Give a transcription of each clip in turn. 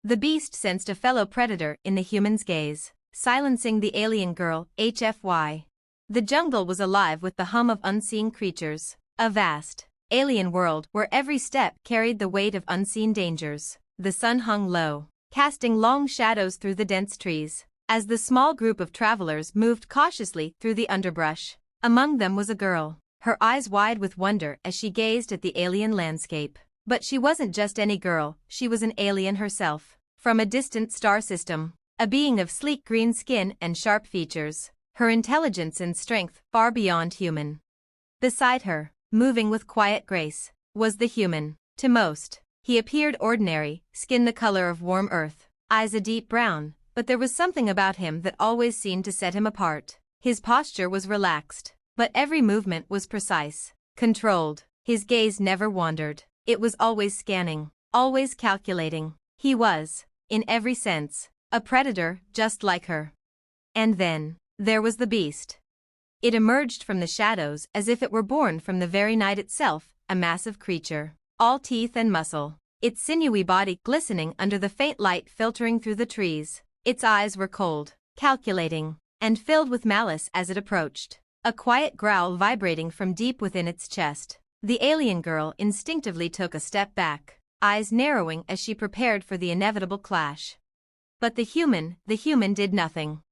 The beast sensed a fellow predator in the human's gaze, silencing the alien girl, HFY. The jungle was alive with the hum of unseen creatures, a vast, alien world where every step carried the weight of unseen dangers. The sun hung low, casting long shadows through the dense trees, as the small group of travelers moved cautiously through the underbrush. Among them was a girl, her eyes wide with wonder as she gazed at the alien landscape. But she wasn't just any girl, she was an alien herself, from a distant star system, a being of sleek green skin and sharp features, her intelligence and strength far beyond human. Beside her, moving with quiet grace, was the human. To most, he appeared ordinary, skin the color of warm earth, eyes a deep brown, but there was something about him that always seemed to set him apart. His posture was relaxed, but every movement was precise, controlled. His gaze never wandered. It was always scanning, always calculating. He was, in every sense, a predator just like her. And then, there was the beast. It emerged from the shadows as if it were born from the very night itself, a massive creature, all teeth and muscle, its sinewy body glistening under the faint light filtering through the trees. Its eyes were cold, calculating, and filled with malice as it approached, a quiet growl vibrating from deep within its chest. The alien girl instinctively took a step back, eyes narrowing as she prepared for the inevitable clash. But the human did nothing.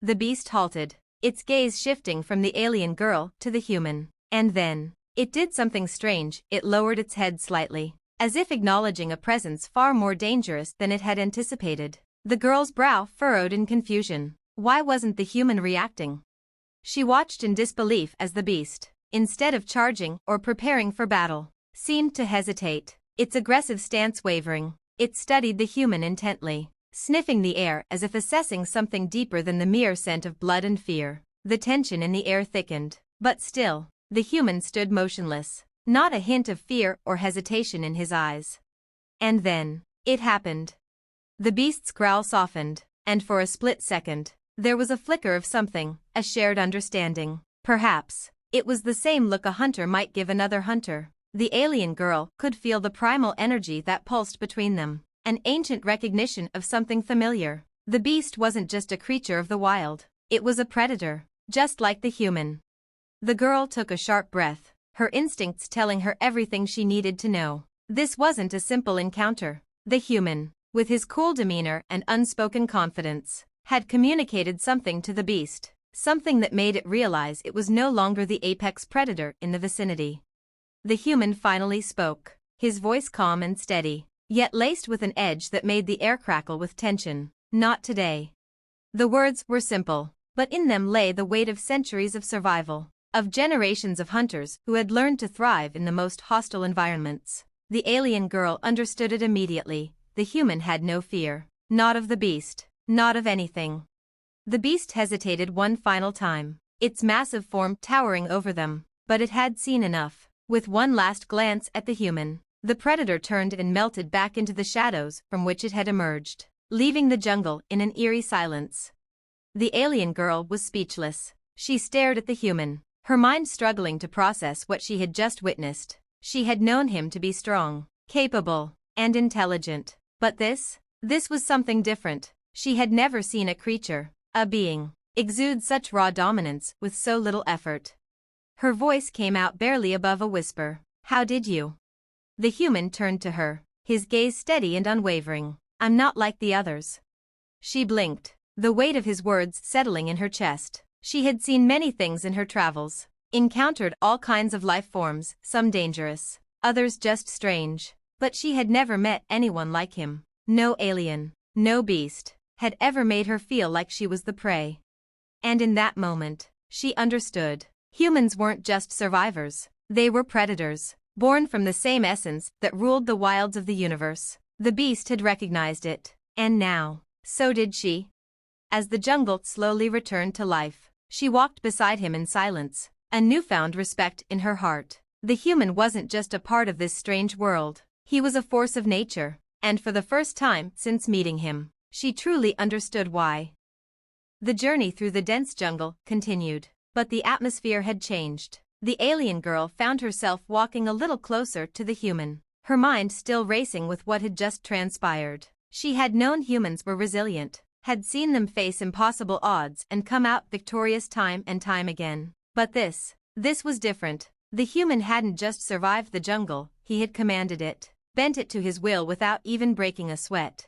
The beast halted, its gaze shifting from the alien girl to the human. And then, it did something strange. It lowered its head slightly, as if acknowledging a presence far more dangerous than it had anticipated. The girl's brow furrowed in confusion. Why wasn't the human reacting? She watched in disbelief as the beast, instead of charging or preparing for battle, seemed to hesitate, its aggressive stance wavering. It studied the human intently, sniffing the air as if assessing something deeper than the mere scent of blood and fear. The tension in the air thickened, but still, the human stood motionless, not a hint of fear or hesitation in his eyes. And then, it happened. The beast's growl softened, and for a split second, there was a flicker of something, a shared understanding. Perhaps it was the same look a hunter might give another hunter. The alien girl could feel the primal energy that pulsed between them, an ancient recognition of something familiar. The beast wasn't just a creature of the wild, it was a predator, just like the human. The girl took a sharp breath, her instincts telling her everything she needed to know. This wasn't a simple encounter. The human, with his cool demeanor and unspoken confidence, had communicated something to the beast. Something that made it realize it was no longer the apex predator in the vicinity. The human finally spoke, his voice calm and steady, yet laced with an edge that made the air crackle with tension. Not today. The words were simple, but in them lay the weight of centuries of survival, of generations of hunters who had learned to thrive in the most hostile environments. The alien girl understood it immediately. The human had no fear, not of the beast, not of anything. The beast hesitated one final time, its massive form towering over them, but it had seen enough. With one last glance at the human, the predator turned and melted back into the shadows from which it had emerged, leaving the jungle in an eerie silence. The alien girl was speechless. She stared at the human, her mind struggling to process what she had just witnessed. She had known him to be strong, capable, and intelligent, but this was something different. She had never seen a creature, a being, exude such raw dominance with so little effort. Her voice came out barely above a whisper. How did you? The human turned to her, his gaze steady and unwavering. I'm not like the others. She blinked, the weight of his words settling in her chest. She had seen many things in her travels, encountered all kinds of life forms, some dangerous, others just strange, but she had never met anyone like him. No alien, no beast, had ever made her feel like she was the prey. And in that moment, she understood. Humans weren't just survivors, they were predators, born from the same essence that ruled the wilds of the universe. The beast had recognized it, and now, so did she. As the jungle slowly returned to life, she walked beside him in silence, a newfound respect in her heart. The human wasn't just a part of this strange world, he was a force of nature, and for the first time since meeting him, she truly understood why. The journey through the dense jungle continued, but the atmosphere had changed. The alien girl found herself walking a little closer to the human, her mind still racing with what had just transpired. She had known humans were resilient, had seen them face impossible odds and come out victorious time and time again. But this was different. The human hadn't just survived the jungle, he had commanded it, bent it to his will without even breaking a sweat.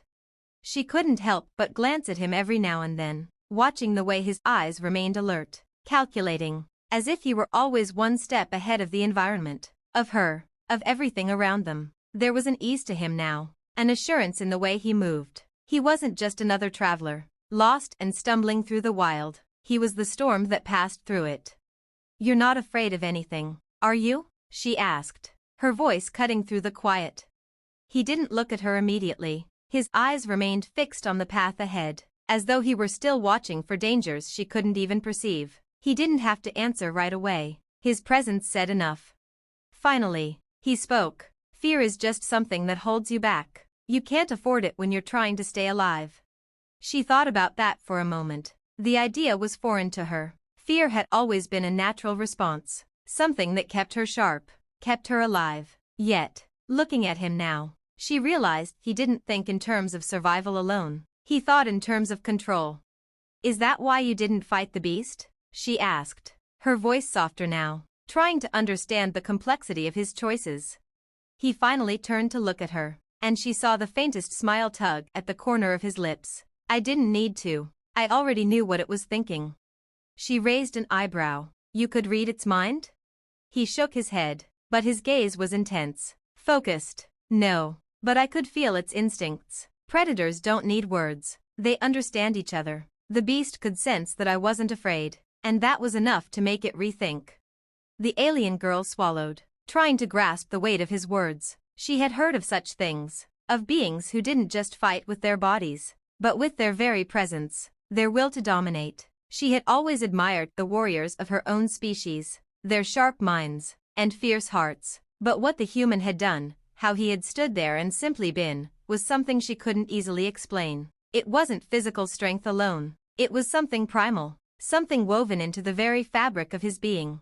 She couldn't help but glance at him every now and then, watching the way his eyes remained alert, calculating, as if he were always one step ahead of the environment, of her, of everything around them. There was an ease to him now, an assurance in the way he moved. He wasn't just another traveler, lost and stumbling through the wild. He was the storm that passed through it. "You're not afraid of anything, are you?" she asked, her voice cutting through the quiet. He didn't look at her immediately. His eyes remained fixed on the path ahead, as though he were still watching for dangers she couldn't even perceive. He didn't have to answer right away. His presence said enough. Finally, he spoke. "Fear is just something that holds you back. You can't afford it when you're trying to stay alive." She thought about that for a moment. The idea was foreign to her. Fear had always been a natural response, something that kept her sharp, kept her alive. Yet, looking at him now, she realized he didn't think in terms of survival alone. He thought in terms of control. "Is that why you didn't fight the beast?" she asked, her voice softer now, trying to understand the complexity of his choices. He finally turned to look at her, and she saw the faintest smile tug at the corner of his lips. "I didn't need to. I already knew what it was thinking." She raised an eyebrow. "You could read its mind?" He shook his head, but his gaze was intense, focused. "No. But I could feel its instincts. Predators don't need words. They understand each other. The beast could sense that I wasn't afraid, and that was enough to make it rethink." The alien girl swallowed, trying to grasp the weight of his words. She had heard of such things, of beings who didn't just fight with their bodies, but with their very presence, their will to dominate. She had always admired the warriors of her own species, their sharp minds and fierce hearts. But what the human had done, how he had stood there and simply been, was something she couldn't easily explain. It wasn't physical strength alone. It was something primal, something woven into the very fabric of his being.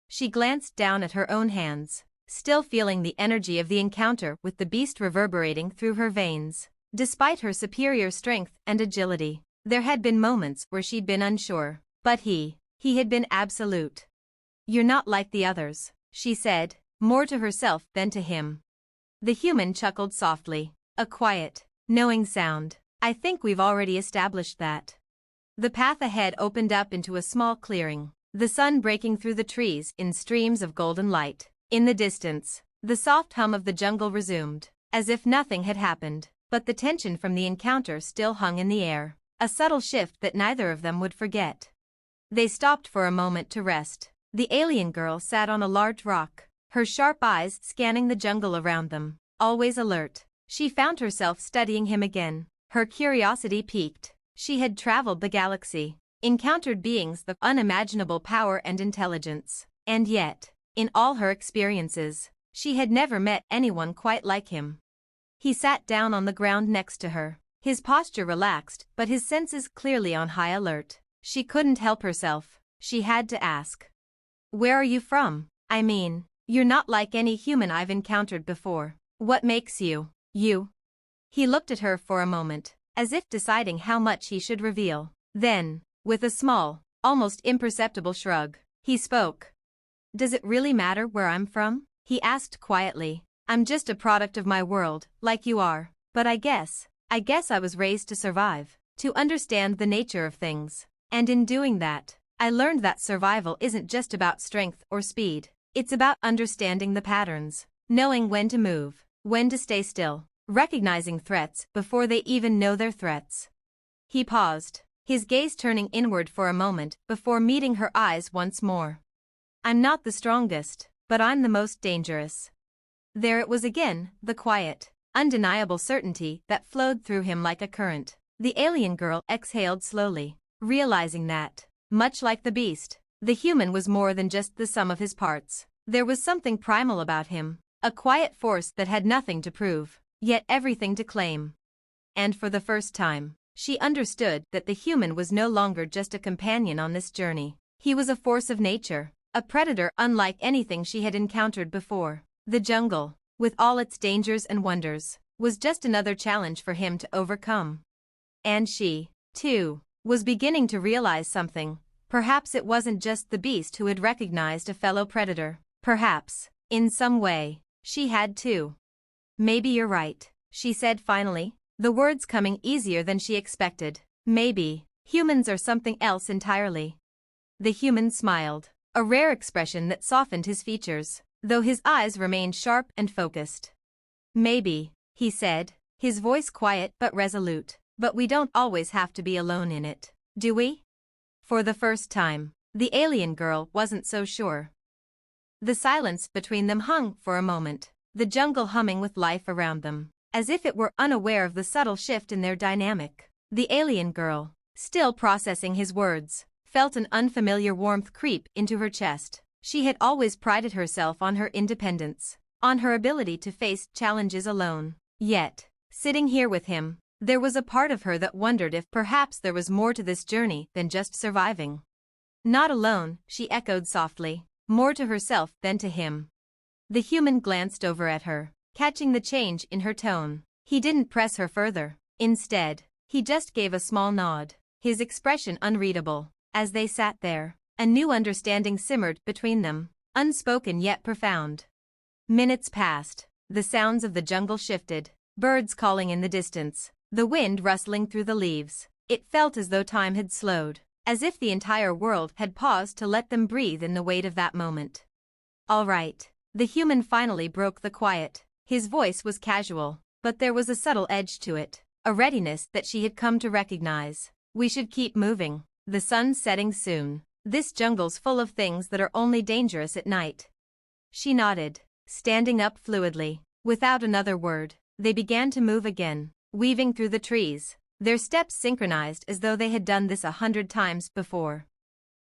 She glanced down at her own hands, still feeling the energy of the encounter with the beast reverberating through her veins. Despite her superior strength and agility, there had been moments where she'd been unsure, but he had been absolute. "You're not like the others," she said, more to herself than to him. The human chuckled softly, a quiet, knowing sound. "I think we've already established that." The path ahead opened up into a small clearing, the sun breaking through the trees in streams of golden light. In the distance, the soft hum of the jungle resumed, as if nothing had happened, but the tension from the encounter still hung in the air, a subtle shift that neither of them would forget. They stopped for a moment to rest. The alien girl sat on a large rock, her sharp eyes scanning the jungle around them, always alert. She found herself studying him again, her curiosity piqued. She had traveled the galaxy, encountered beings of unimaginable power and intelligence, and yet, in all her experiences, she had never met anyone quite like him. He sat down on the ground next to her, his posture relaxed but his senses clearly on high alert. She couldn't help herself. She had to ask. "Where are you from? I mean, you're not like any human I've encountered before. What makes you, you?" He looked at her for a moment, as if deciding how much he should reveal. Then, with a small, almost imperceptible shrug, he spoke. "Does it really matter where I'm from?" he asked quietly. "I'm just a product of my world, like you are. But I guess I was raised to survive, to understand the nature of things. And in doing that, I learned that survival isn't just about strength or speed. It's about understanding the patterns, knowing when to move, when to stay still, recognizing threats before they even know they're threats." He paused, his gaze turning inward for a moment before meeting her eyes once more. "I'm not the strongest, but I'm the most dangerous." There it was again, the quiet, undeniable certainty that flowed through him like a current. The alien girl exhaled slowly, realizing that, much like the beast, the human was more than just the sum of his parts. There was something primal about him, a quiet force that had nothing to prove, yet everything to claim. And for the first time, she understood that the human was no longer just a companion on this journey. He was a force of nature, a predator unlike anything she had encountered before. The jungle, with all its dangers and wonders, was just another challenge for him to overcome. And she, too, was beginning to realize something. Perhaps it wasn't just the beast who had recognized a fellow predator. Perhaps, in some way, she had too. Maybe you're right, she said finally, the words coming easier than she expected. Maybe, humans are something else entirely. The human smiled, a rare expression that softened his features, though his eyes remained sharp and focused. Maybe, he said, his voice quiet but resolute, but we don't always have to be alone in it, do we? For the first time, the alien girl wasn't so sure. The silence between them hung for a moment, the jungle humming with life around them, as if it were unaware of the subtle shift in their dynamic. The alien girl, still processing his words, felt an unfamiliar warmth creep into her chest. She had always prided herself on her independence, on her ability to face challenges alone. Yet, sitting here with him, there was a part of her that wondered if perhaps there was more to this journey than just surviving. Not alone, she echoed softly, more to herself than to him. The human glanced over at her, catching the change in her tone. He didn't press her further. Instead, he just gave a small nod, his expression unreadable. As they sat there, a new understanding simmered between them, unspoken yet profound. Minutes passed, the sounds of the jungle shifted, birds calling in the distance, the wind rustling through the leaves. It felt as though time had slowed, as if the entire world had paused to let them breathe in the weight of that moment. All right, the human finally broke the quiet. His voice was casual, but there was a subtle edge to it, a readiness that she had come to recognize. We should keep moving. The sun's setting soon. This jungle's full of things that are only dangerous at night. She nodded, standing up fluidly. Without another word, they began to move again, weaving through the trees, their steps synchronized as though they had done this 100 times before.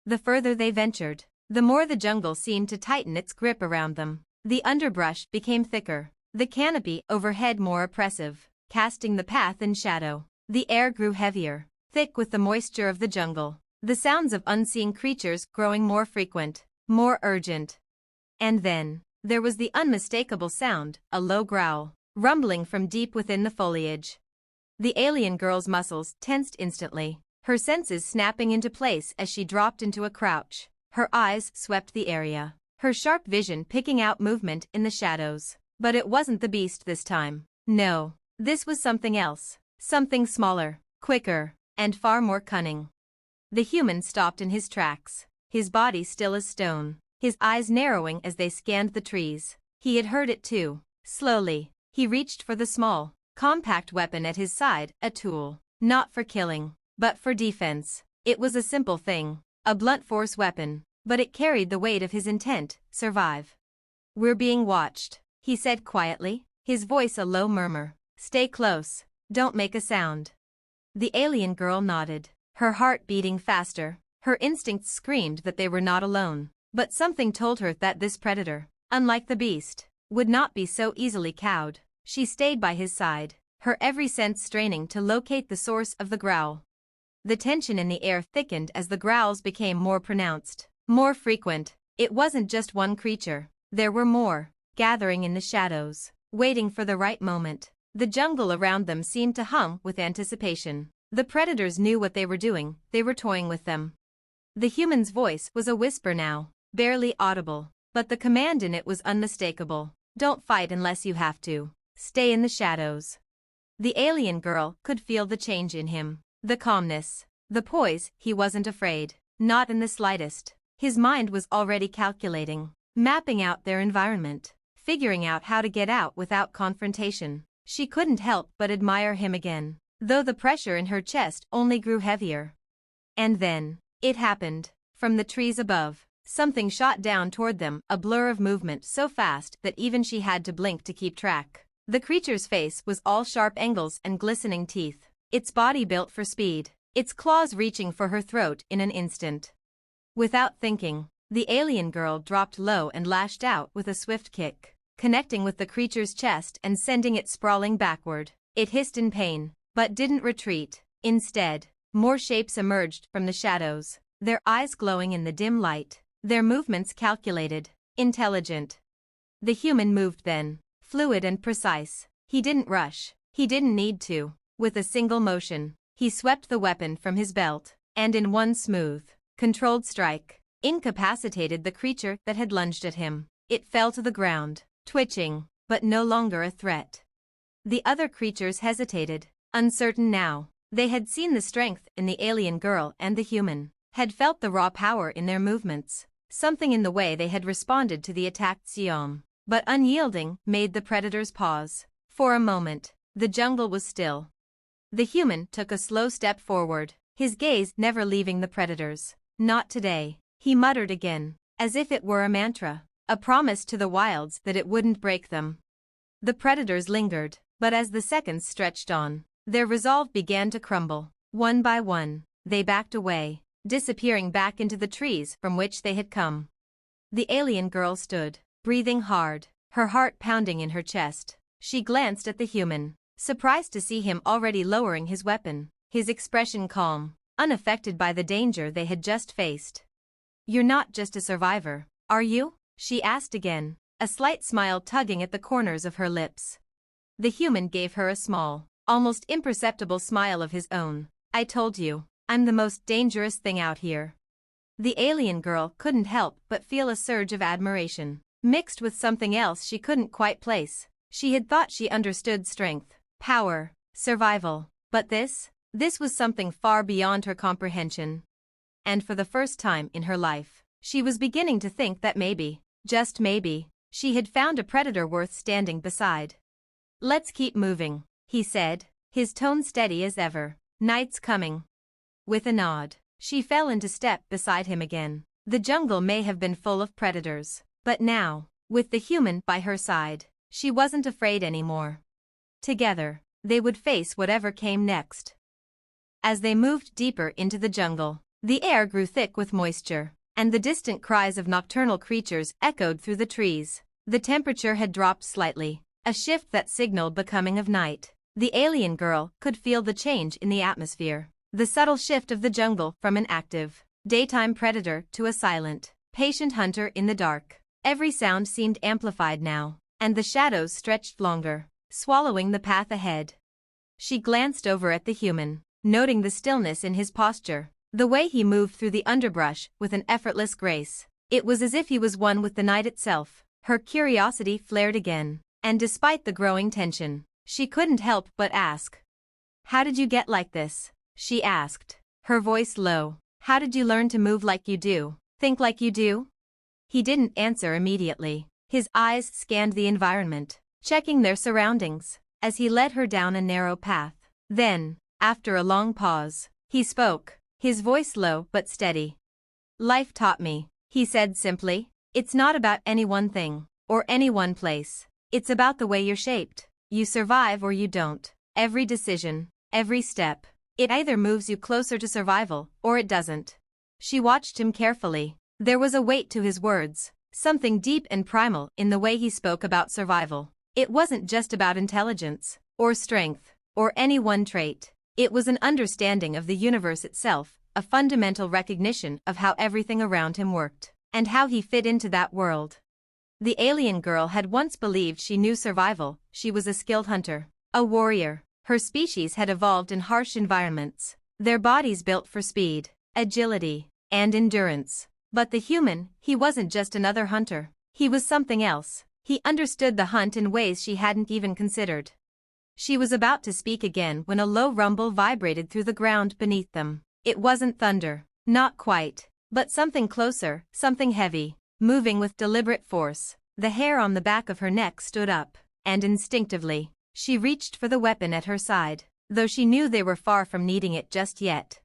The further they ventured, the more the jungle seemed to tighten its grip around them. The underbrush became thicker, the canopy overhead more oppressive, casting the path in shadow. The air grew heavier, thick with the moisture of the jungle, the sounds of unseen creatures growing more frequent, more urgent. And then, there was the unmistakable sound, a low growl, rumbling from deep within the foliage. The alien girl's muscles tensed instantly, her senses snapping into place as she dropped into a crouch. Her eyes swept the area, her sharp vision picking out movement in the shadows. But it wasn't the beast this time. No, this was something else, something smaller, quicker, and far more cunning. The human stopped in his tracks, his body still as stone, his eyes narrowing as they scanned the trees. He had heard it too. Slowly, he reached for the small, compact weapon at his side, a tool, not for killing, but for defense. It was a simple thing, a blunt force weapon, but it carried the weight of his intent: survive. We're being watched, he said quietly, his voice a low murmur. Stay close, don't make a sound. The alien girl nodded, her heart beating faster. Her instincts screamed that they were not alone, but something told her that this predator, unlike the beast, would not be so easily cowed. She stayed by his side, her every sense straining to locate the source of the growl. The tension in the air thickened as the growls became more pronounced, more frequent. It wasn't just one creature, there were more, gathering in the shadows, waiting for the right moment. The jungle around them seemed to hum with anticipation. The predators knew what they were doing, they were toying with them. The human's voice was a whisper now, barely audible, but the command in it was unmistakable. Don't fight unless you have to. Stay in the shadows. The alien girl could feel the change in him, the calmness, the poise. He wasn't afraid, not in the slightest. His mind was already calculating, mapping out their environment, figuring out how to get out without confrontation. She couldn't help but admire him again, though the pressure in her chest only grew heavier. And then, it happened. From the trees above, something shot down toward them, a blur of movement so fast that even she had to blink to keep track. The creature's face was all sharp angles and glistening teeth, its body built for speed, its claws reaching for her throat in an instant. Without thinking, the alien girl dropped low and lashed out with a swift kick, connecting with the creature's chest and sending it sprawling backward. It hissed in pain, but didn't retreat. Instead, more shapes emerged from the shadows, their eyes glowing in the dim light, their movements calculated, intelligent. The human moved then, fluid and precise, He didn't rush. He didn't need to. With a single motion, he swept the weapon from his belt, and in one smooth, controlled strike, incapacitated the creature that had lunged at him. It fell to the ground, twitching, but no longer a threat. The other creatures hesitated, uncertain now. They had seen the strength in the alien girl and the human, had felt the raw power in their movements, something in the way they had responded to the attacked Siom. But unyielding made the predators pause. For a moment, the jungle was still. The human took a slow step forward, his gaze never leaving the predators. Not today, he muttered again, as if it were a mantra, a promise to the wilds that it wouldn't break them. The predators lingered, but as the seconds stretched on, their resolve began to crumble. One by one, they backed away, disappearing back into the trees from which they had come. The alien girl stood, breathing hard, her heart pounding in her chest. She glanced at the human, surprised to see him already lowering his weapon, his expression calm, unaffected by the danger they had just faced. "You're not just a survivor, are you?" she asked again, a slight smile tugging at the corners of her lips. The human gave her a small, almost imperceptible smile of his own. "I told you, I'm the most dangerous thing out here." The alien girl couldn't help but feel a surge of admiration, mixed with something else she couldn't quite place. She had thought she understood strength, power, survival, but this was something far beyond her comprehension. And for the first time in her life, she was beginning to think that maybe, just maybe, she had found a predator worth standing beside. "Let's keep moving," he said, his tone steady as ever. "Night's coming." With a nod, she fell into step beside him again. The jungle may have been full of predators, but now, with the human by her side, she wasn't afraid anymore. Together, they would face whatever came next. As they moved deeper into the jungle, the air grew thick with moisture, and the distant cries of nocturnal creatures echoed through the trees. The temperature had dropped slightly, a shift that signaled the coming of night. The alien girl could feel the change in the atmosphere, the subtle shift of the jungle from an active, daytime predator to a silent, patient hunter in the dark. Every sound seemed amplified now, and the shadows stretched longer, swallowing the path ahead. She glanced over at the human, noting the stillness in his posture, the way he moved through the underbrush with an effortless grace. It was as if he was one with the night itself. Her curiosity flared again, and despite the growing tension, she couldn't help but ask. "How did you get like this?" she asked, her voice low. "How did you learn to move like you do, think like you do?" He didn't answer immediately. His eyes scanned the environment, checking their surroundings, as he led her down a narrow path. Then, after a long pause, he spoke, his voice low but steady. "Life taught me," he said simply. "It's not about any one thing, or any one place. It's about the way you're shaped. You survive or you don't. Every decision, every step, it either moves you closer to survival, or it doesn't." She watched him carefully. There was a weight to his words, something deep and primal in the way he spoke about survival. It wasn't just about intelligence, or strength, or any one trait. It was an understanding of the universe itself, a fundamental recognition of how everything around him worked, and how he fit into that world. The alien girl had once believed she knew survival. She was a skilled hunter, a warrior. Her species had evolved in harsh environments, their bodies built for speed, agility, and endurance. But the human, he wasn't just another hunter. He was something else. He understood the hunt in ways she hadn't even considered. She was about to speak again when a low rumble vibrated through the ground beneath them. It wasn't thunder, not quite, but something closer, something heavy, moving with deliberate force. The hair on the back of her neck stood up, and instinctively, she reached for the weapon at her side, though she knew they were far from needing it just yet.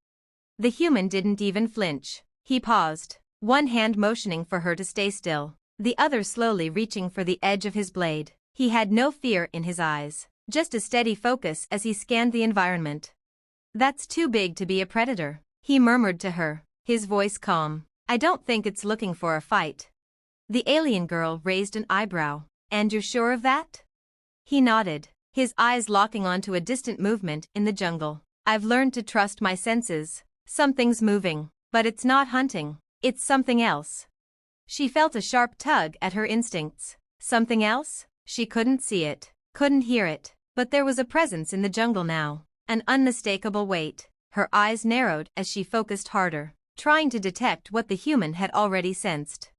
The human didn't even flinch. He paused, one hand motioning for her to stay still, the other slowly reaching for the edge of his blade. He had no fear in his eyes, just a steady focus as he scanned the environment. "That's too big to be a predator," he murmured to her, his voice calm. "I don't think it's looking for a fight." The alien girl raised an eyebrow. "And you're sure of that?" He nodded, his eyes locking onto a distant movement in the jungle. "I've learned to trust my senses. Something's moving, but it's not hunting. It's something else." She felt a sharp tug at her instincts. Something else? She couldn't see it, couldn't hear it, but there was a presence in the jungle now, an unmistakable weight. Her eyes narrowed as she focused harder, trying to detect what the human had already sensed.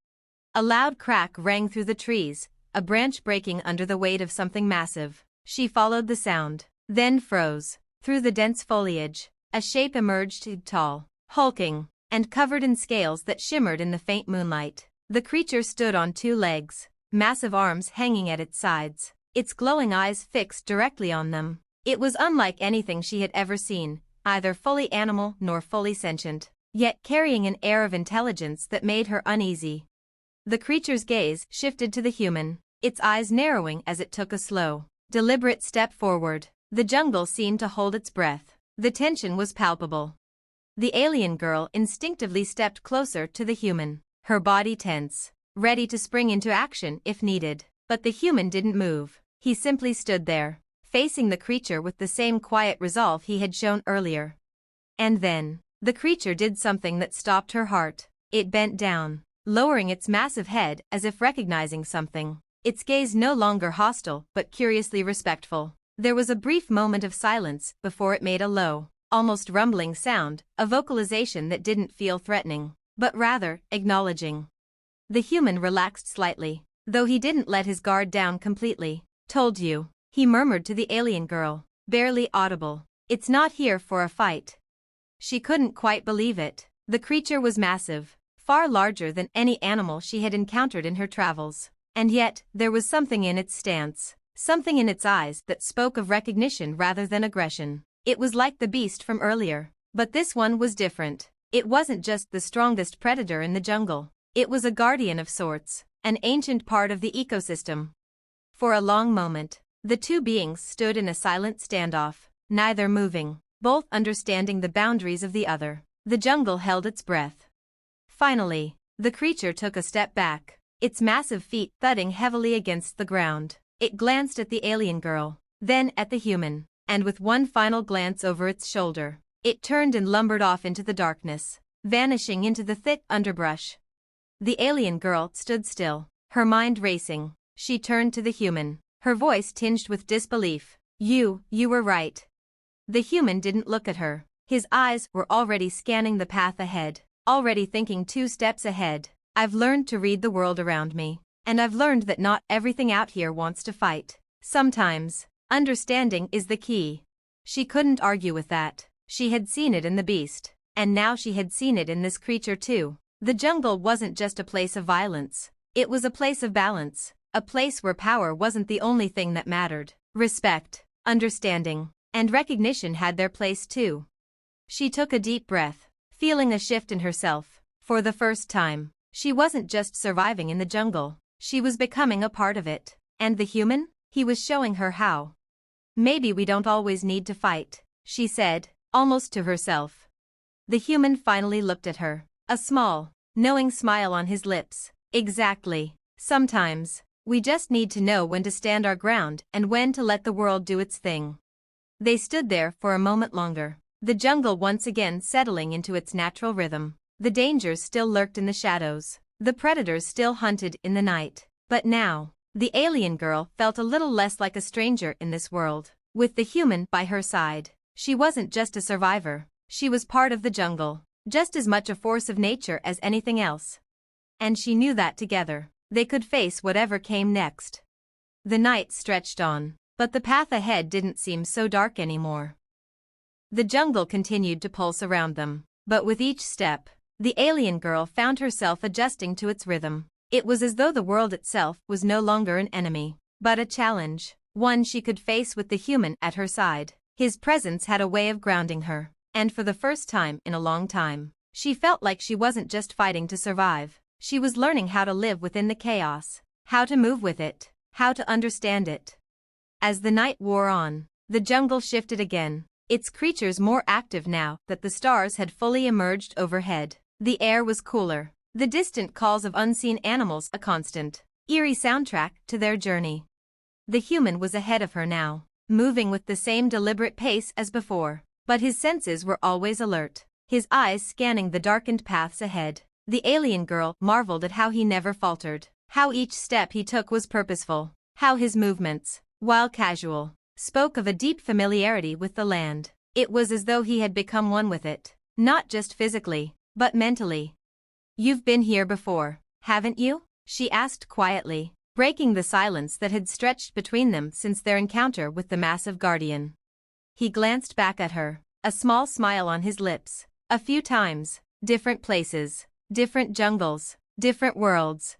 A loud crack rang through the trees, a branch breaking under the weight of something massive. She followed the sound, then froze. Through the dense foliage, a shape emerged, tall, hulking, and covered in scales that shimmered in the faint moonlight. The creature stood on two legs, massive arms hanging at its sides, its glowing eyes fixed directly on them. It was unlike anything she had ever seen, either fully animal nor fully sentient, yet carrying an air of intelligence that made her uneasy. The creature's gaze shifted to the human, its eyes narrowing as it took a slow, deliberate step forward. The jungle seemed to hold its breath. The tension was palpable. The alien girl instinctively stepped closer to the human, her body tense, ready to spring into action if needed. But the human didn't move. He simply stood there, facing the creature with the same quiet resolve he had shown earlier. And then, the creature did something that stopped her heart. It bent down, lowering its massive head as if recognizing something, its gaze no longer hostile but curiously respectful. There was a brief moment of silence before it made a low, almost rumbling sound, a vocalization that didn't feel threatening, but rather acknowledging. The human relaxed slightly, though he didn't let his guard down completely. "Told you," he murmured to the alien girl, barely audible. "It's not here for a fight." She couldn't quite believe it. The creature was massive, far larger than any animal she had encountered in her travels. And yet, there was something in its stance, something in its eyes that spoke of recognition rather than aggression. It was like the beast from earlier, but this one was different. It wasn't just the strongest predator in the jungle. It was a guardian of sorts, an ancient part of the ecosystem. For a long moment, the two beings stood in a silent standoff, neither moving, both understanding the boundaries of the other. The jungle held its breath. Finally, the creature took a step back, its massive feet thudding heavily against the ground. It glanced at the alien girl, then at the human, and with one final glance over its shoulder, it turned and lumbered off into the darkness, vanishing into the thick underbrush. The alien girl stood still, her mind racing. She turned to the human, her voice tinged with disbelief. You were right." The human didn't look at her. His eyes were already scanning the path ahead, already thinking 2 steps ahead. "I've learned to read the world around me. And I've learned that not everything out here wants to fight. Sometimes, understanding is the key." She couldn't argue with that. She had seen it in the beast, and now she had seen it in this creature too. The jungle wasn't just a place of violence. It was a place of balance, a place where power wasn't the only thing that mattered. Respect, understanding, and recognition had their place too. She took a deep breath, feeling a shift in herself. For the first time, she wasn't just surviving in the jungle. She was becoming a part of it. And the human? He was showing her how. "Maybe we don't always need to fight," she said, almost to herself. The human finally looked at her, a small, knowing smile on his lips. "Exactly. Sometimes, we just need to know when to stand our ground and when to let the world do its thing." They stood there for a moment longer, the jungle once again settling into its natural rhythm. The dangers still lurked in the shadows. The predators still hunted in the night. But now, the alien girl felt a little less like a stranger in this world. With the human by her side, she wasn't just a survivor. She was part of the jungle, just as much a force of nature as anything else. And she knew that together, they could face whatever came next. The night stretched on, but the path ahead didn't seem so dark anymore. The jungle continued to pulse around them, but with each step, the alien girl found herself adjusting to its rhythm. It was as though the world itself was no longer an enemy, but a challenge, one she could face with the human at her side. His presence had a way of grounding her, and for the first time in a long time, she felt like she wasn't just fighting to survive. She was learning how to live within the chaos, how to move with it, how to understand it. As the night wore on, the jungle shifted again, its creatures more active now that the stars had fully emerged overhead. The air was cooler, the distant calls of unseen animals a constant, eerie soundtrack to their journey. The human was ahead of her now, moving with the same deliberate pace as before, but his senses were always alert, his eyes scanning the darkened paths ahead. The alien girl marveled at how he never faltered, how each step he took was purposeful, how his movements, while casual, spoke of a deep familiarity with the land. It was as though he had become one with it, not just physically, but mentally. "You've been here before, haven't you?" she asked quietly, breaking the silence that had stretched between them since their encounter with the massive guardian. He glanced back at her, a small smile on his lips. "A few times, different places, different jungles, different worlds."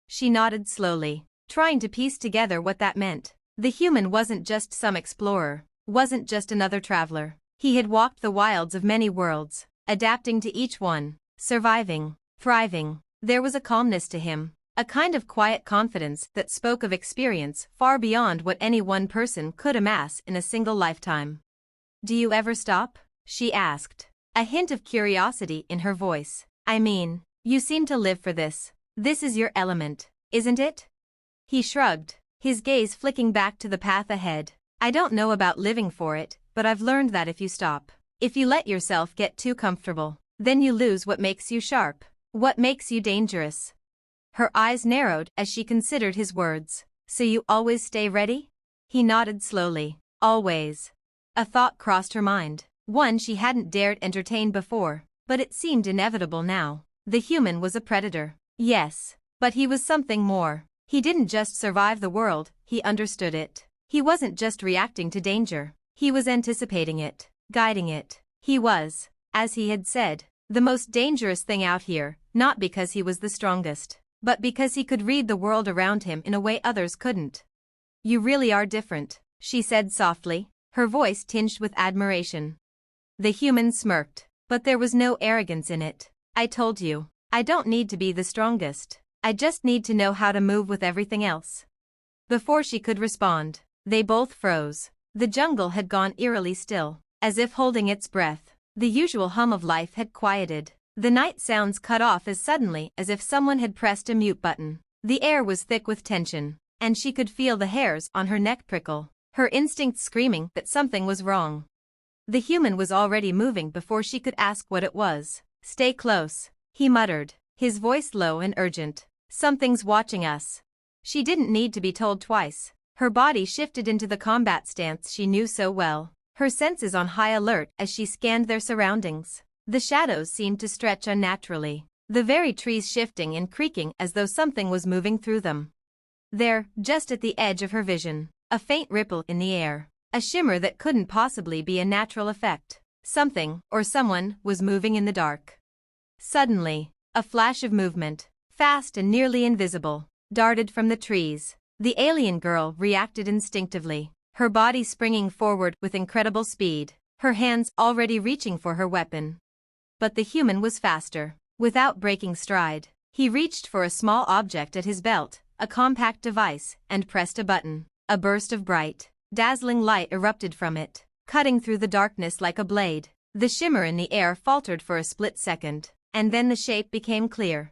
She nodded slowly, trying to piece together what that meant. The human wasn't just some explorer, wasn't just another traveler. He had walked the wilds of many worlds, adapting to each one, surviving, thriving. There was a calmness to him, a kind of quiet confidence that spoke of experience far beyond what any one person could amass in a single lifetime. "Do you ever stop?" she asked, a hint of curiosity in her voice. "I mean, you seem to live for this. This is your element, isn't it?" He shrugged, his gaze flicking back to the path ahead. "I don't know about living for it, but I've learned that if you stop, if you let yourself get too comfortable, then you lose what makes you sharp, what makes you dangerous." Her eyes narrowed as she considered his words. "So you always stay ready?" He nodded slowly. "Always." A thought crossed her mind, one she hadn't dared entertain before, but it seemed inevitable now. The human was a predator. Yes, but he was something more. He didn't just survive the world, he understood it. He wasn't just reacting to danger, he was anticipating it, guiding it. He was, as he had said, the most dangerous thing out here, not because he was the strongest, but because he could read the world around him in a way others couldn't. "You really are different," she said softly, her voice tinged with admiration. The human smirked, but there was no arrogance in it. "I told you, I don't need to be the strongest. I just need to know how to move with everything else." Before she could respond, they both froze. The jungle had gone eerily still, as if holding its breath. The usual hum of life had quieted. The night sounds cut off as suddenly as if someone had pressed a mute button. The air was thick with tension, and she could feel the hairs on her neck prickle, her instincts screaming that something was wrong. The human was already moving before she could ask what it was. "Stay close," he muttered, his voice low and urgent. "Something's watching us." She didn't need to be told twice. Her body shifted into the combat stance she knew so well, her senses on high alert as she scanned their surroundings. The shadows seemed to stretch unnaturally, the very trees shifting and creaking as though something was moving through them. There, just at the edge of her vision, a faint ripple in the air, a shimmer that couldn't possibly be a natural effect. Something, or someone, was moving in the dark. Suddenly, a flash of movement, fast and nearly invisible, darted from the trees. The alien girl reacted instinctively, her body springing forward with incredible speed, her hands already reaching for her weapon. But the human was faster. Without breaking stride, he reached for a small object at his belt, a compact device, and pressed a button. A burst of bright, dazzling light erupted from it, cutting through the darkness like a blade. The shimmer in the air faltered for a split second, and then the shape became clear.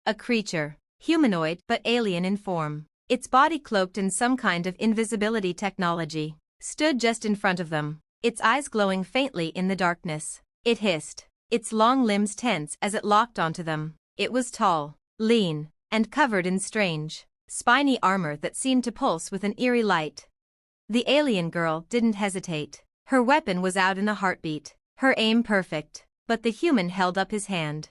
A creature, humanoid but alien in form, its body cloaked in some kind of invisibility technology, stood just in front of them, its eyes glowing faintly in the darkness. It hissed, its long limbs tense as it locked onto them. It was tall, lean, and covered in strange, spiny armor that seemed to pulse with an eerie light. The alien girl didn't hesitate. Her weapon was out in a heartbeat, her aim perfect, but the human held up his hand.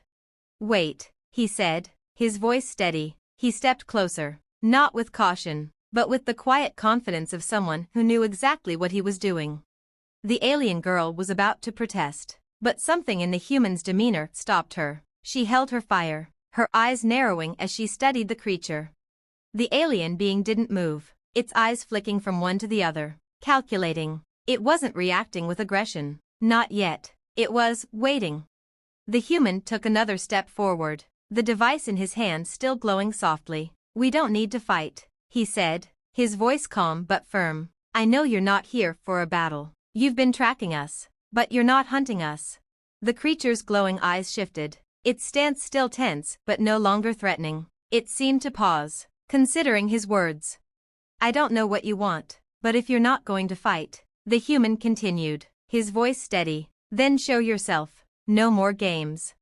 "Wait," he said, his voice steady. He stepped closer, not with caution, but with the quiet confidence of someone who knew exactly what he was doing. The alien girl was about to protest, but something in the human's demeanor stopped her. She held her fire, her eyes narrowing as she studied the creature. The alien being didn't move, its eyes flicking from one to the other, calculating. It wasn't reacting with aggression, not yet. It was waiting. The human took another step forward, the device in his hand still glowing softly. "We don't need to fight," he said, his voice calm but firm. "I know you're not here for a battle. You've been tracking us, but you're not hunting us." The creature's glowing eyes shifted, its stance still tense but no longer threatening. It seemed to pause, considering his words. "I don't know what you want, but if you're not going to fight," the human continued, his voice steady, "then show yourself. No more games."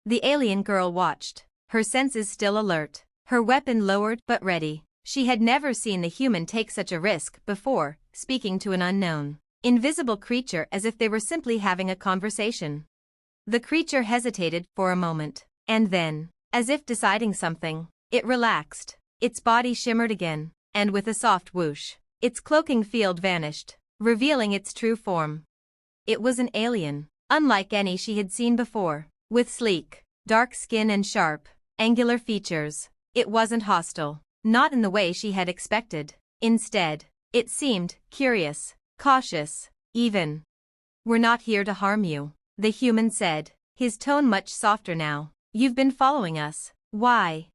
The alien girl watched, her senses still alert, her weapon lowered but ready. She had never seen the human take such a risk before, speaking to an unknown, invisible creature as if they were simply having a conversation. The creature hesitated for a moment, and then, as if deciding something, it relaxed. Its body shimmered again, and with a soft whoosh, its cloaking field vanished, revealing its true form. It was an alien, unlike any she had seen before, with sleek, dark skin and sharp, angular features. It wasn't hostile, not in the way she had expected. Instead, it seemed curious, cautious, even. "We're not here to harm you," the human said, his tone much softer now. "You've been following us. Why?"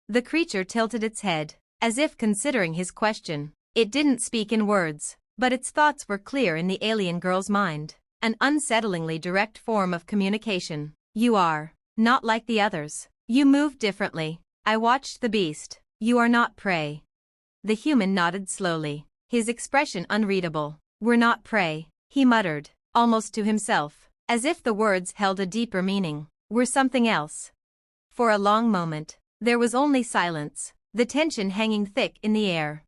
The creature tilted its head, as if considering his question. It didn't speak in words, but its thoughts were clear in the alien girl's mind, an unsettlingly direct form of communication. "You are not like the others. You move differently. I watched the beast. You are not prey." The human nodded slowly, his expression unreadable. "We're not prey," he muttered, almost to himself, as if the words held a deeper meaning. "We're something else." For a long moment, there was only silence, the tension hanging thick in the air.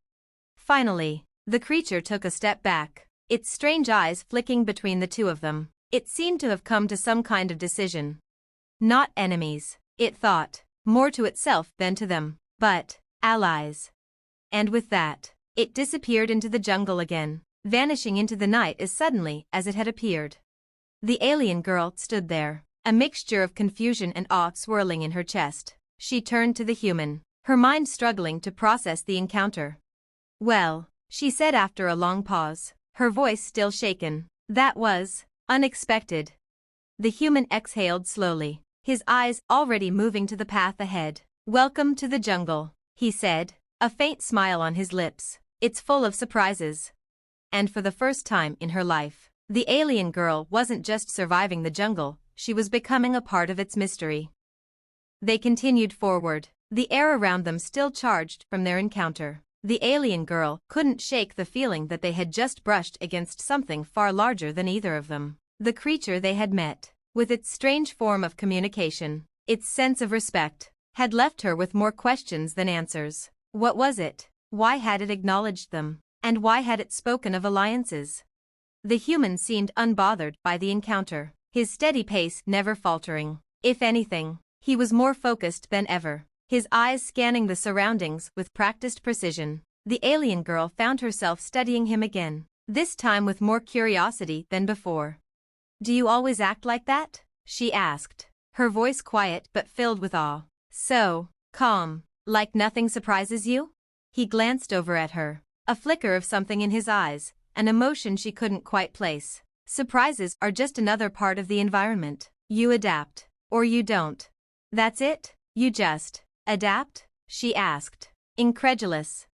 Finally, the creature took a step back, its strange eyes flicking between the two of them. It seemed to have come to some kind of decision. Not enemies, it thought, more to itself than to them, but allies. And with that, it disappeared into the jungle again, vanishing into the night as suddenly as it had appeared. The alien girl stood there, a mixture of confusion and awe swirling in her chest. She turned to the human, her mind struggling to process the encounter. "Well," she said after a long pause, her voice still shaken, "that was unexpected." The human exhaled slowly, his eyes already moving to the path ahead. "Welcome to the jungle," he said, a faint smile on his lips. "It's full of surprises." And for the first time in her life, the alien girl wasn't just surviving the jungle, she was becoming a part of its mystery. They continued forward, the air around them still charged from their encounter. The alien girl couldn't shake the feeling that they had just brushed against something far larger than either of them. The creature they had met, with its strange form of communication, its sense of respect, had left her with more questions than answers. What was it? Why had it acknowledged them? And why had it spoken of alliances? The human seemed unbothered by the encounter, his steady pace never faltering. If anything, he was more focused than ever, his eyes scanning the surroundings with practiced precision. The alien girl found herself studying him again, this time with more curiosity than before. "Do you always act like that?" she asked, her voice quiet but filled with awe. "So calm, like nothing surprises you?" He glanced over at her, a flicker of something in his eyes, an emotion she couldn't quite place. "Surprises are just another part of the environment. You adapt, or you don't. That's it? You just adapt?" she asked, incredulous.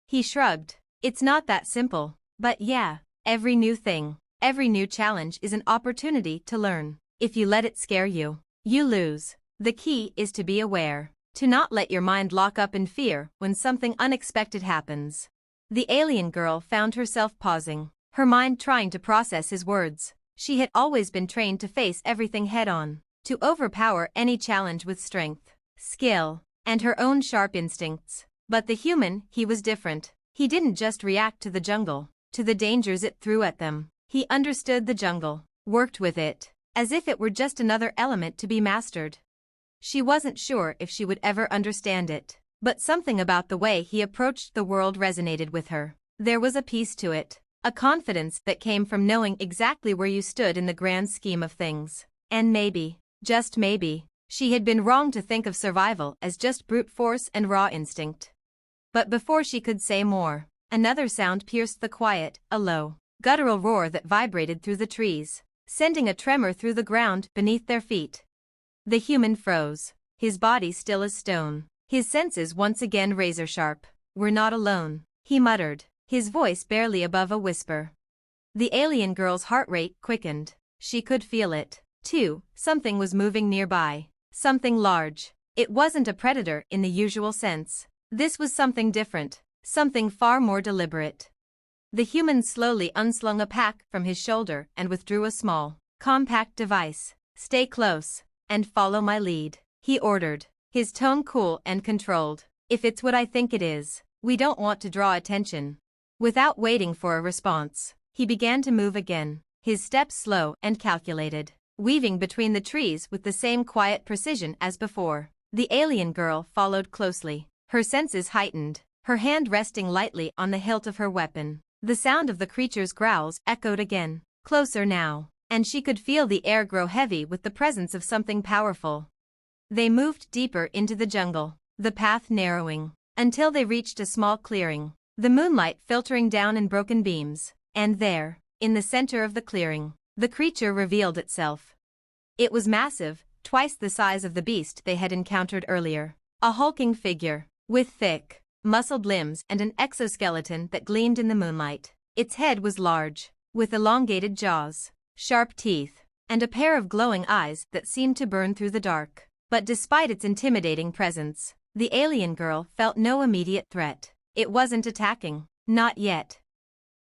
He shrugged. "It's not that simple, but yeah, every new thing, every new challenge is an opportunity to learn. If you let it scare you, you lose. The key is to be aware, to not let your mind lock up in fear when something unexpected happens." The alien girl found herself pausing, her mind trying to process his words. She had always been trained to face everything head-on, to overpower any challenge with strength, skill, and her own sharp instincts. But the human, he was different. He didn't just react to the jungle, to the dangers it threw at them. He understood the jungle, worked with it, as if it were just another element to be mastered. She wasn't sure if she would ever understand it, but something about the way he approached the world resonated with her. There was a peace to it, a confidence that came from knowing exactly where you stood in the grand scheme of things. And maybe, just maybe, she had been wrong to think of survival as just brute force and raw instinct. But before she could say more, another sound pierced the quiet, a low, guttural roar that vibrated through the trees, sending a tremor through the ground beneath their feet. The human froze, his body still as stone, his senses once again razor-sharp. "We're not alone," he muttered, his voice barely above a whisper. The alien girl's heart rate quickened. She could feel it, too. Something was moving nearby, something large. It wasn't a predator in the usual sense. This was something different, something far more deliberate. The human slowly unslung a pack from his shoulder and withdrew a small, compact device. "Stay close, and follow my lead," he ordered, his tone cool and controlled. "If it's what I think it is, We don't want to draw attention." Without waiting for a response, he began to move again, his steps slow and calculated, weaving between the trees with the same quiet precision as before. The alien girl followed closely, her senses heightened, her hand resting lightly on the hilt of her weapon. The sound of the creature's growls echoed again, closer now, and she could feel the air grow heavy with the presence of something powerful. They moved deeper into the jungle, the path narrowing, until they reached a small clearing, the moonlight filtering down in broken beams, and there, in the center of the clearing, the creature revealed itself. It was massive, twice the size of the beast they had encountered earlier, a hulking figure, with thick, muscled limbs and an exoskeleton that gleamed in the moonlight. Its head was large, with elongated jaws, sharp teeth, and a pair of glowing eyes that seemed to burn through the dark. But despite its intimidating presence, the alien girl felt no immediate threat. It wasn't attacking, not yet.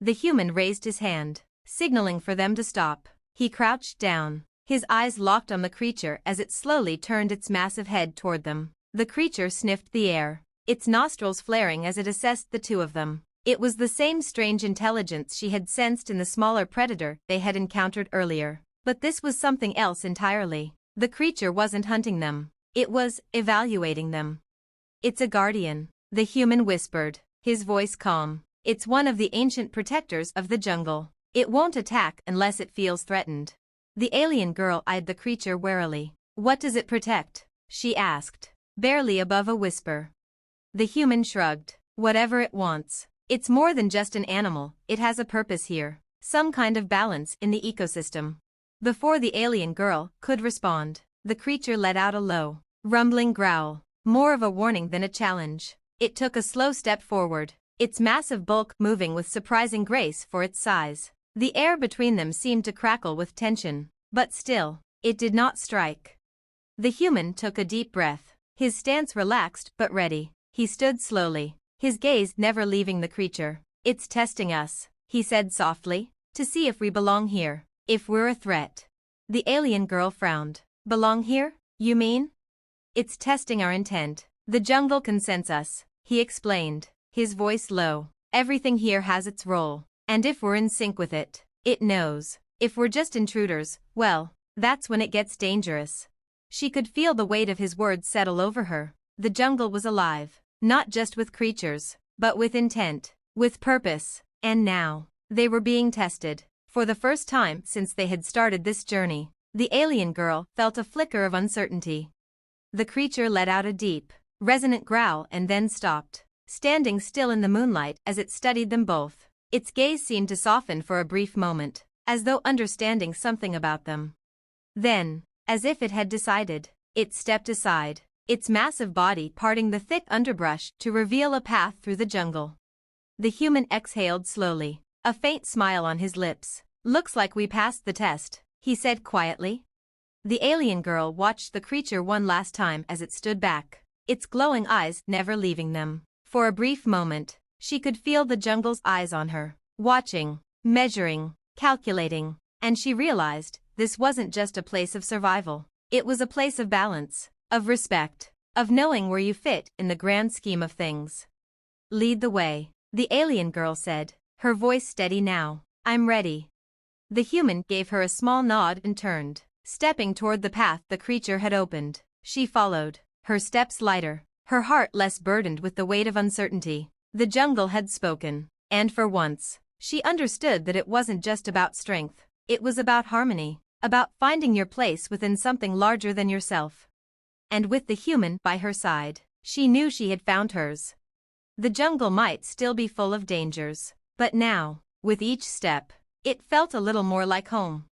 The human raised his hand, signaling for them to stop. He crouched down, his eyes locked on the creature as it slowly turned its massive head toward them. The creature sniffed the air, its nostrils flaring as it assessed the two of them. It was the same strange intelligence she had sensed in the smaller predator they had encountered earlier. But this was something else entirely. The creature wasn't hunting them. It was evaluating them. "It's a guardian," the human whispered, his voice calm. "It's one of the ancient protectors of the jungle. It won't attack unless it feels threatened." The alien girl eyed the creature warily. "What does it protect?" she asked, barely above a whisper. The human shrugged. "Whatever it wants. It's more than just an animal, it has a purpose here, some kind of balance in the ecosystem." Before the alien girl could respond, the creature let out a low, rumbling growl, more of a warning than a challenge. It took a slow step forward, its massive bulk moving with surprising grace for its size. The air between them seemed to crackle with tension, but still, it did not strike. The human took a deep breath, his stance relaxed but ready. He stood slowly, his gaze never leaving the creature. "It's testing us," he said softly, "to see if we belong here, if we're a threat." The alien girl frowned. "Belong here, you mean?" "It's testing our intent. The jungle consents us," he explained, his voice low. "Everything here has its role, and if we're in sync with it, it knows. If we're just intruders, well, that's when it gets dangerous." She could feel the weight of his words settle over her. The jungle was alive, not just with creatures, but with intent, with purpose, and now, they were being tested. For the first time since they had started this journey, the alien girl felt a flicker of uncertainty. The creature let out a deep, resonant growl and then stopped, standing still in the moonlight as it studied them both. Its gaze seemed to soften for a brief moment, as though understanding something about them. Then, as if it had decided, it stepped aside, its massive body parting the thick underbrush to reveal a path through the jungle. The human exhaled slowly, a faint smile on his lips. "Looks like we passed the test," he said quietly. The alien girl watched the creature one last time as it stood back, its glowing eyes never leaving them. For a brief moment, she could feel the jungle's eyes on her, watching, measuring, calculating, and she realized this wasn't just a place of survival. It was a place of balance, of respect, of knowing where you fit in the grand scheme of things. "Lead the way," the alien girl said, her voice steady now. "I'm ready." The human gave her a small nod and turned, stepping toward the path the creature had opened. She followed, her steps lighter, her heart less burdened with the weight of uncertainty. The jungle had spoken, and for once, she understood that it wasn't just about strength. It was about harmony, about finding your place within something larger than yourself. And with the human by her side, she knew she had found hers. The jungle might still be full of dangers, but now, with each step, it felt a little more like home.